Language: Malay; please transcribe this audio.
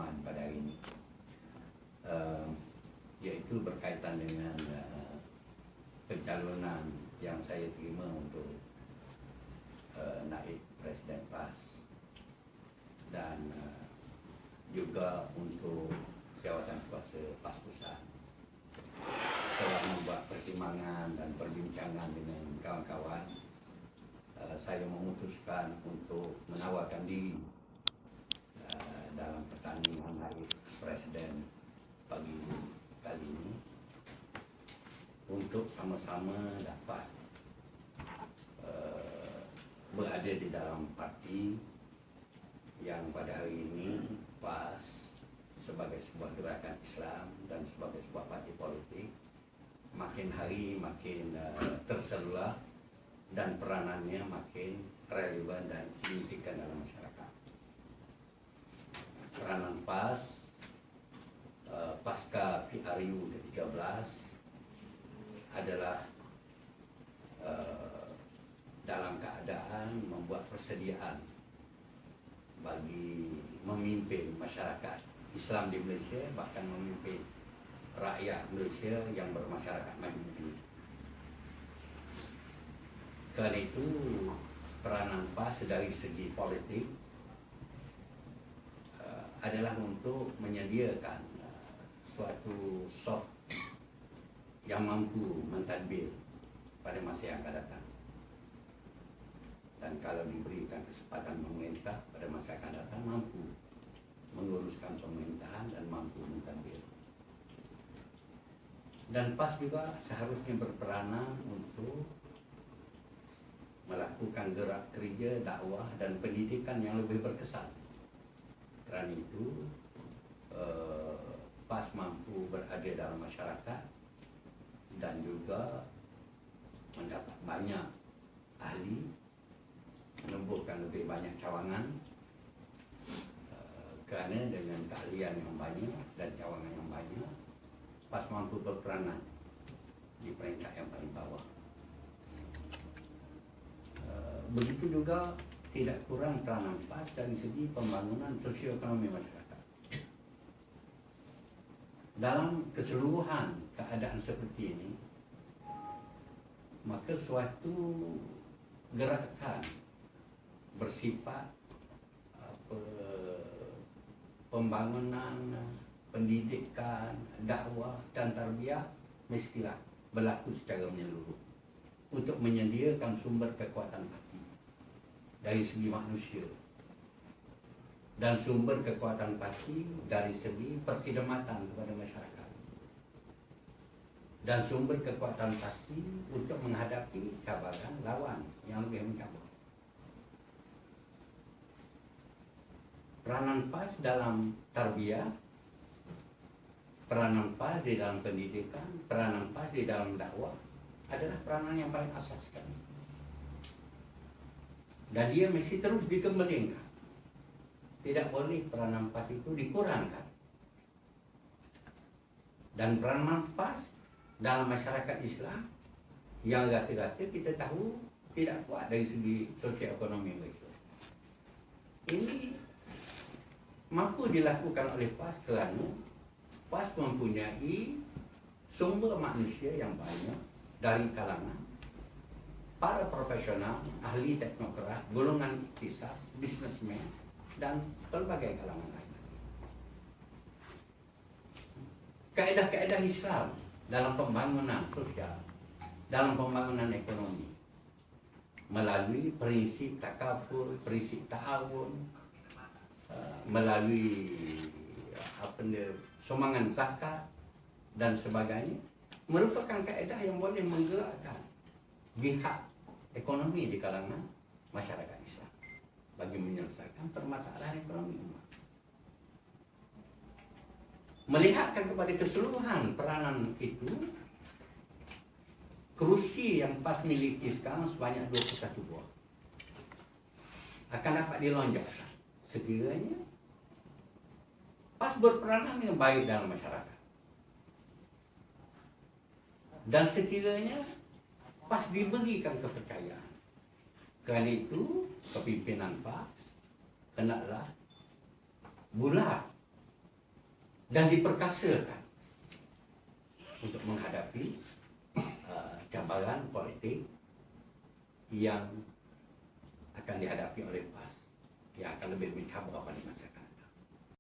pertemuan pada hari ini, yaitu berkaitan dengan pencalonan yang saya terima untuk naib Presiden PAS dan juga untuk jawatan kuasa PAS Pusat. Setelah membuat pertimbangan dan perbincangan dengan kawan-kawan, saya memutuskan untuk menawarkan diri dalam pertandingan naib Presiden pagi kali ini untuk sama-sama dapat berada di dalam parti yang pada hari ini PAS sebagai sebuah gerakan Islam dan sebagai sebuah parti politik makin hari makin terselulah dan peranannya makin relevan dan signifikan dalam masyarakat. Peranan PAS pasca PRU ke-13 adalah dalam keadaan membuat persediaan bagi memimpin masyarakat Islam di Malaysia, bahkan memimpin rakyat Malaysia yang bermasyarakat maju ini. Kerana itu peranan PAS dari segi politik adalah untuk menyediakan suatu soft yang mampu mentadbir pada masa yang akan datang. Dan kalau diberikan kesempatan pemerintah pada masa yang akan datang, mampu menguruskan pemerintahan dan mampu mentadbir. Dan PAS juga seharusnya berperanan untuk melakukan gerak kerja, dakwah dan pendidikan yang lebih berkesan. Kerana itu PAS mampu berada dalam masyarakat dan juga mendapat banyak ahli, menempuhkan lebih banyak cawangan, kerana dengan keahlian yang banyak dan cawangan yang banyak, PAS mampu berperanan di peringkat yang paling bawah. Begitu juga tidak kurang peranan PAS dari segi pembangunan sosioekonomi masyarakat. Dalam keseluruhan keadaan seperti ini, maka suatu gerakan bersifat pembangunan, pendidikan, dakwah dan tarbiyah mestilah berlaku secara menyeluruh untuk menyediakan sumber kekuatan hati dari segi manusia dan sumber kekuatan hati dari segi perkhidmatan kepada masyarakat dan sumber kekuatan hati untuk menghadapi cabaran lawan yang lebih mencabar. Peranan PAS dalam tarbiyah, peranan PAS di dalam pendidikan, peranan PAS di dalam dakwah adalah peranan yang paling asas sekali. Dan dia mesti terus dikembangkan. Tidak boleh peranan PAS itu dikurangkan. Dan peranan PAS dalam masyarakat Islam yang rata-rata kita tahu tidak kuat dari segi sosioekonomi mereka. Ini mampu dilakukan oleh PAS kerana PAS mempunyai sumber manusia yang banyak dari kalangan para profesional, ahli teknokrat, golongan iktisad, bisnesmen, dan pelbagai kalangan lain. Kaedah-kaedah Islam dalam pembangunan sosial, dalam pembangunan ekonomi, melalui prinsip takaful, prinsip ta'awun, melalui sumbangan zakat dan sebagainya, merupakan kaedah yang boleh menggerakkan jihad ekonomi di kalangan masyarakat Islam bagi menyelesaikan permasalahan ekonomi. Melihatkan kepada keseluruhan peranan itu, kerusi yang PAS miliki sekarang sebanyak 21 buah akan dapat dilonjakkan sekiranya PAS berperanan yang baik dalam masyarakat. Dan sekiranya PAS diberikan kepercayaan. Kerana itu, kepimpinan PAS hendaklah bulat dan diperkasakan untuk menghadapi cabaran politik yang akan dihadapi oleh PAS yang akan lebih mencabar pada masa